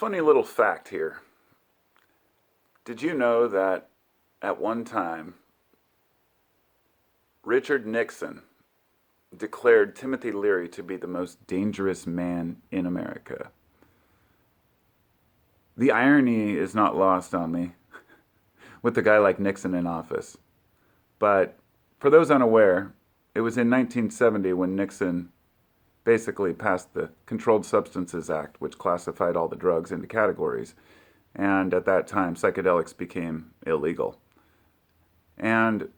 Funny little fact here. Did you know that at one time, Richard Nixon declared Timothy Leary to be the most dangerous man in America? The irony is not lost on me with a guy like Nixon in office. But for those unaware, it was in 1970 when Nixon basically passed the Controlled Substances Act, which classified all the drugs into categories. And at that time, psychedelics became illegal. And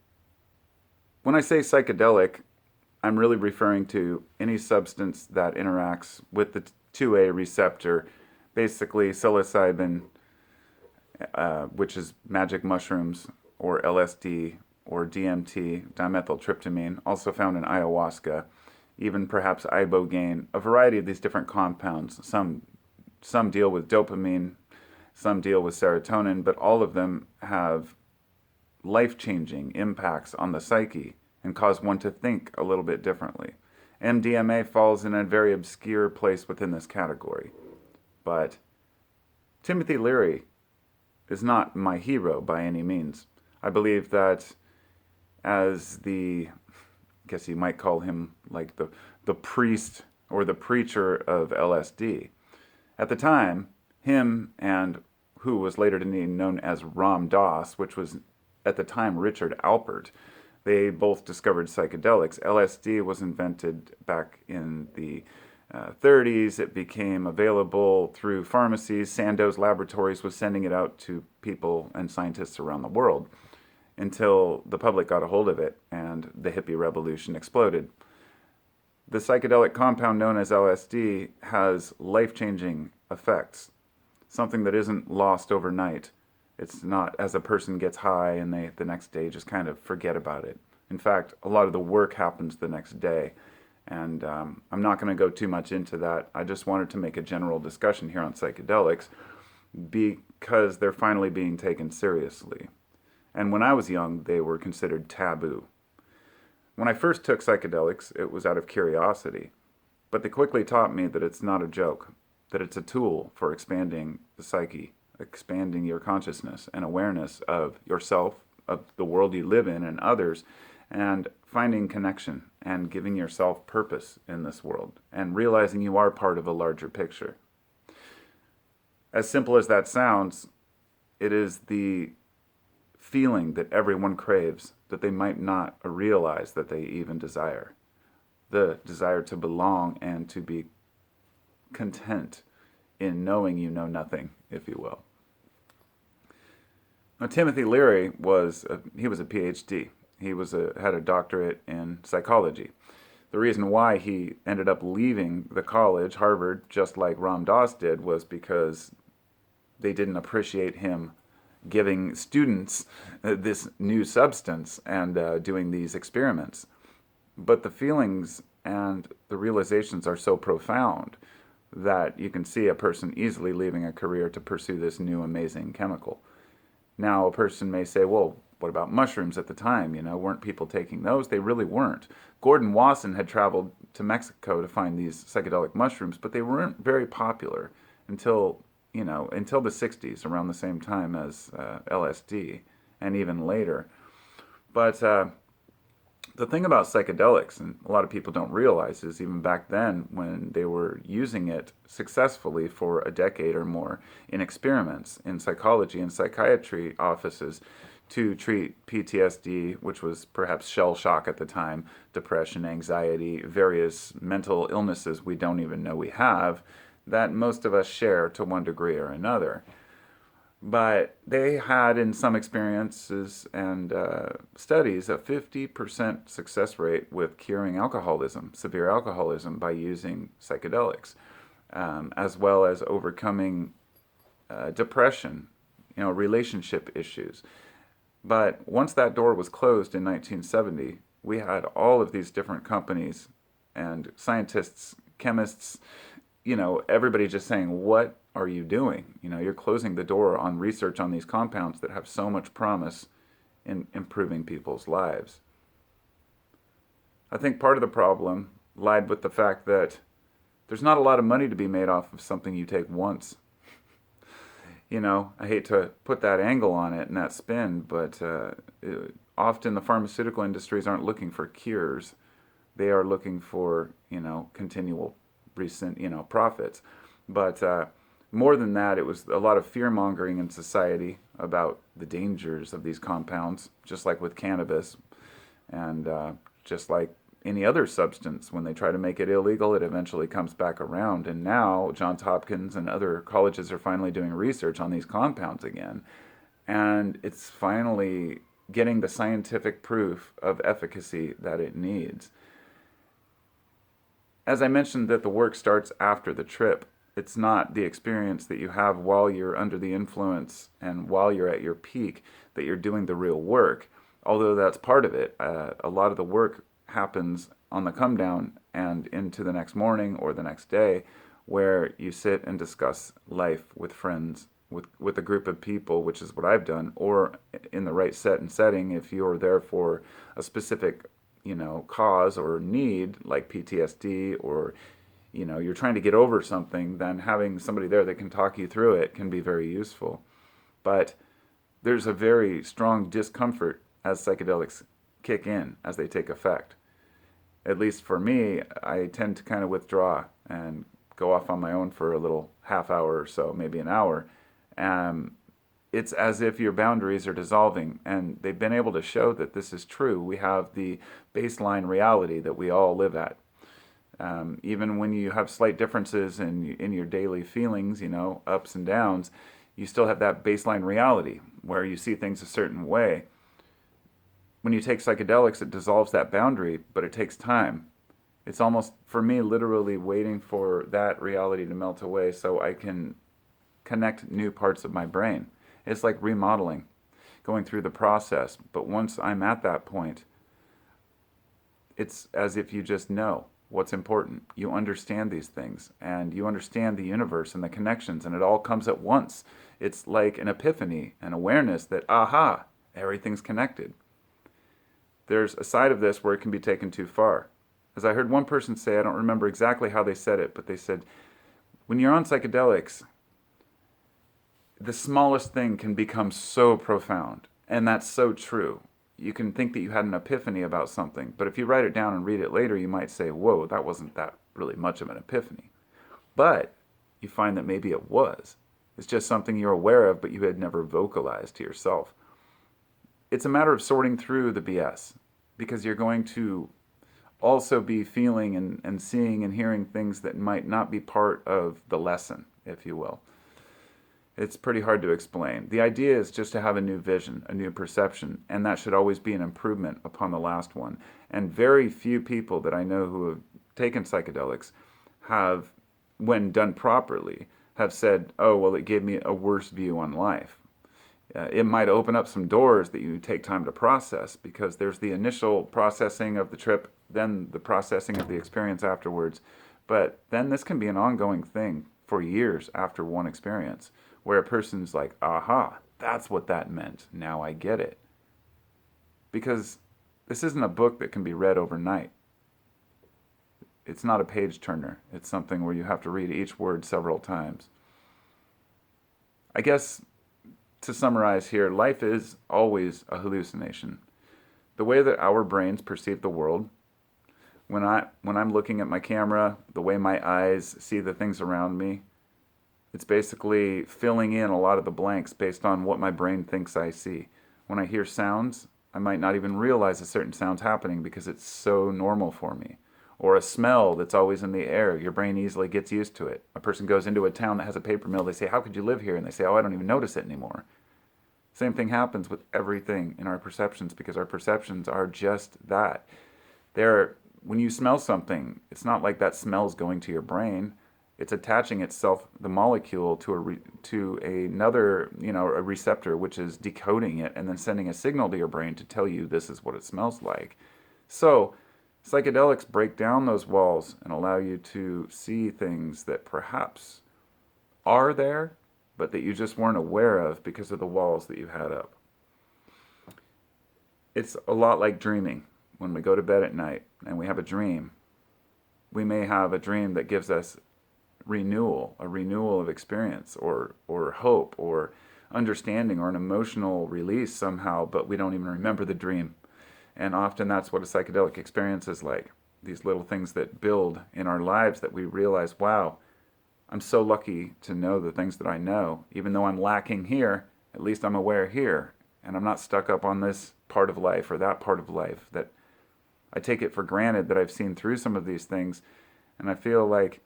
when I say psychedelic, I'm really referring to any substance that interacts with the 2A receptor, basically psilocybin, which is magic mushrooms, or LSD, or DMT, dimethyltryptamine, also found in ayahuasca, even perhaps ibogaine, a variety of these different compounds. Some deal with dopamine, some deal with serotonin, but all of them have life-changing impacts on the psyche and cause one to think a little bit differently. MDMA falls in a very obscure place within this category. But Timothy Leary is not my hero by any means. I believe that as I guess you might call him like the priest or the preacher of LSD. At the time, him and who was later to be known as Ram Dass, which was at the time Richard Alpert, they both discovered psychedelics. LSD was invented back in the 30s. It became available through pharmacies. Sandoz Laboratories was sending it out to people and scientists around the world until the public got a hold of it and the hippie revolution exploded. The psychedelic compound known as LSD has life-changing effects, something that isn't lost overnight. It's not as a person gets high and they the next day just kind of forget about it. In fact, a lot of the work happens the next day. And I'm not going to go too much into that. I just wanted to make a general discussion here on psychedelics because they're finally being taken seriously. And when I was young, they were considered taboo. When I first took psychedelics, it was out of curiosity. But they quickly taught me that it's not a joke, that it's a tool for expanding the psyche, expanding your consciousness and awareness of yourself, of the world you live in and others, and finding connection and giving yourself purpose in this world and realizing you are part of a larger picture. As simple as that sounds, it is the feeling that everyone craves that they might not realize that they even desire. The desire to belong and to be content in knowing you know nothing, if you will. Now, Timothy Leary was a PhD. He had a doctorate in psychology. The reason why he ended up leaving the college, Harvard, just like Ram Dass did, was because they didn't appreciate him giving students this new substance and doing these experiments. But the feelings and the realizations are so profound that you can see a person easily leaving a career to pursue this new amazing chemical. Now, a person may say, well, what about mushrooms at the time? Weren't people taking those? They really weren't. Gordon Wasson had traveled to Mexico to find these psychedelic mushrooms, but they weren't very popular until the 60s, around the same time as LSD, and even later. But the thing about psychedelics, and a lot of people don't realize, is even back then, when they were using it successfully for a decade or more in experiments in psychology and psychiatry offices to treat PTSD, which was perhaps shell shock at the time, depression, anxiety, various mental illnesses we don't even know we have, that most of us share to one degree or another. But they had, in some experiences and studies, a 50% success rate with curing alcoholism, severe alcoholism, by using psychedelics, as well as overcoming depression, relationship issues. But once that door was closed in 1970, we had all of these different companies and scientists, chemists, everybody just saying, what are you doing? You're closing the door on research on these compounds that have so much promise in improving people's lives. I think part of the problem lied with the fact that there's not a lot of money to be made off of something you take once. I hate to put that angle on it and that spin, but often the pharmaceutical industries aren't looking for cures. They are looking for, continual recent, profits. But more than that, it was a lot of fear mongering in society about the dangers of these compounds, just like with cannabis, and just like any other substance. When they try to make it illegal, it eventually comes back around. And now Johns Hopkins and other colleges are finally doing research on these compounds again. And it's finally getting the scientific proof of efficacy that it needs. As I mentioned, that the work starts after the trip. It's not the experience that you have while you're under the influence and while you're at your peak that you're doing the real work. Although that's part of it. A lot of the work happens on the come down and into the next morning or the next day, where you sit and discuss life with friends, with a group of people, which is what I've done, or in the right set and setting if you're there for a specific cause or need, like PTSD, or you're trying to get over something, then having somebody there that can talk you through it can be very useful. But there's a very strong discomfort as psychedelics kick in, as they take effect. At least for me, I tend to kind of withdraw and go off on my own for a little half hour or so, maybe an hour. It's as if your boundaries are dissolving, and they've been able to show that this is true. We have the baseline reality that we all live at. Even when you have slight differences in your daily feelings, ups and downs, you still have that baseline reality where you see things a certain way. When you take psychedelics, it dissolves that boundary, but it takes time. It's almost, for me, literally waiting for that reality to melt away so I can connect new parts of my brain. It's like remodeling, going through the process. But once I'm at that point, it's as if you just know what's important. You understand these things, and you understand the universe and the connections, and it all comes at once. It's like an epiphany, an awareness that, aha, everything's connected. There's a side of this where it can be taken too far. As I heard one person say, I don't remember exactly how they said it, but they said, when you're on psychedelics, the smallest thing can become so profound. And that's so true. You can think that you had an epiphany about something, but if you write it down and read it later, you might say, whoa, that wasn't that really much of an epiphany. But you find that maybe it was. It's just something you're aware of, but you had never vocalized to yourself. It's a matter of sorting through the BS, because you're going to also be feeling and seeing and hearing things that might not be part of the lesson, if you will. It's pretty hard to explain. The idea is just to have a new vision, a new perception, and that should always be an improvement upon the last one. And very few people that I know who have taken psychedelics have, when done properly, have said, oh, well, it gave me a worse view on life. It might open up some doors that you take time to process, because there's the initial processing of the trip, then the processing of the experience afterwards. But then this can be an ongoing thing for years after one experience, where a person's like, aha, that's what that meant. Now I get it. Because this isn't a book that can be read overnight. It's not a page turner. It's something where you have to read each word several times. I guess, to summarize here, life is always a hallucination. The way that our brains perceive the world, when I'm looking at my camera, the way my eyes see the things around me, it's basically filling in a lot of the blanks based on what my brain thinks I see. When I hear sounds, I might not even realize a certain sound's happening because it's so normal for me. Or a smell that's always in the air, your brain easily gets used to it. A person goes into a town that has a paper mill, they say, how could you live here? And they say, oh, I don't even notice it anymore. Same thing happens with everything in our perceptions, because our perceptions are just that. When you smell something, it's not like that smell's going to your brain. It's attaching itself, the molecule, to another, a receptor, which is decoding it and then sending a signal to your brain to tell you this is what it smells like. So psychedelics break down those walls and allow you to see things that perhaps are there, but that you just weren't aware of because of the walls that you had up. It's a lot like dreaming. When we go to bed at night and we have a dream, we may have a dream that gives us renewal, a renewal of experience, or hope, or understanding, or an emotional release somehow, but we don't even remember the dream. And often that's what a psychedelic experience is like. These little things that build in our lives that we realize, wow, I'm so lucky to know the things that I know. Even though I'm lacking here, at least I'm aware here. And I'm not stuck up on this part of life or that part of life. That I take it for granted that I've seen through some of these things. And I feel like,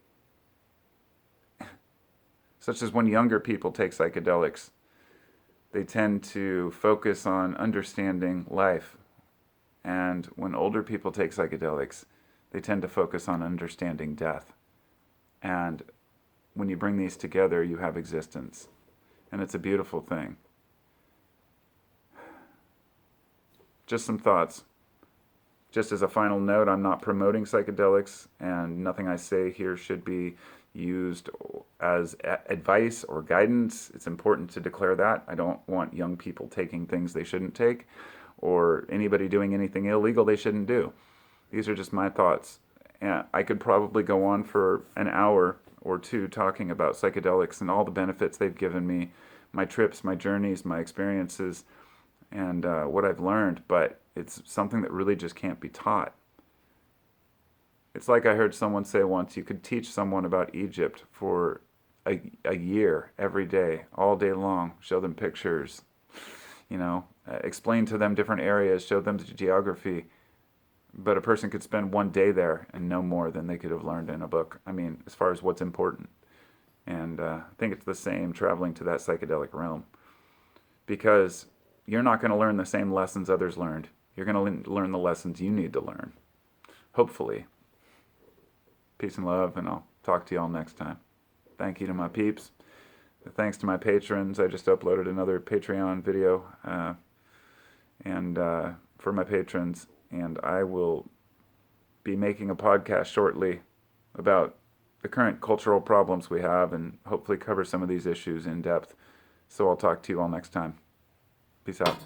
such as when younger people take psychedelics, they tend to focus on understanding life. And when older people take psychedelics, they tend to focus on understanding death. And when you bring these together, you have existence. And it's a beautiful thing. Just some thoughts. Just as a final note, I'm not promoting psychedelics, and nothing I say here should be used as advice or guidance. It's important to declare that. I don't want young people taking things they shouldn't take, or anybody doing anything illegal they shouldn't do. These are just my thoughts. And I could probably go on for an hour or two talking about psychedelics and all the benefits they've given me, my trips, my journeys, my experiences, and what I've learned, but it's something that really just can't be taught. It's like I heard someone say once, you could teach someone about Egypt for a year, every day, all day long, show them pictures, explain to them different areas, show them the geography. But a person could spend one day there and know more than they could have learned in a book. I mean, as far as what's important. And I think it's the same traveling to that psychedelic realm. Because you're not going to learn the same lessons others learned. You're going to learn the lessons you need to learn. Hopefully. Peace and love, and I'll talk to you all next time. Thank you to my peeps. Thanks to my patrons. I just uploaded another Patreon video for my patrons. And I will be making a podcast shortly about the current cultural problems we have and hopefully cover some of these issues in depth. So I'll talk to you all next time. Peace out.